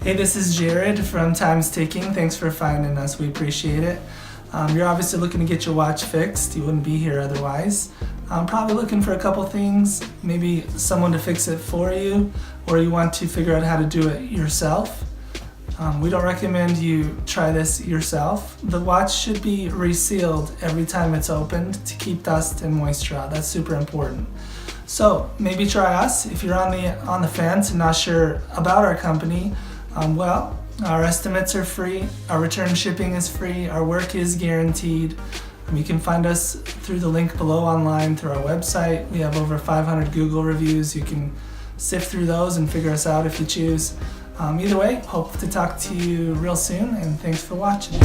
Hey, this is Jared from Time's Ticking. Thanks for finding us. We appreciate it. You're obviously looking to get your watch fixed. You wouldn't be here otherwise. Probably looking for a couple things, maybe someone to fix it for you, or you want to figure out how to do it yourself. We don't recommend you try this yourself. The watch should be resealed every time it's opened to keep dust and moisture out. That's super important. So maybe try us. If you're on the fence and not sure about our company, well, our estimates are free, our return shipping is free, our work is guaranteed. You can find us through the link below online through our website. We have over 500 Google reviews. You can sift through those and figure us out if you choose. Either way, hope to talk to you real soon, and thanks for watching.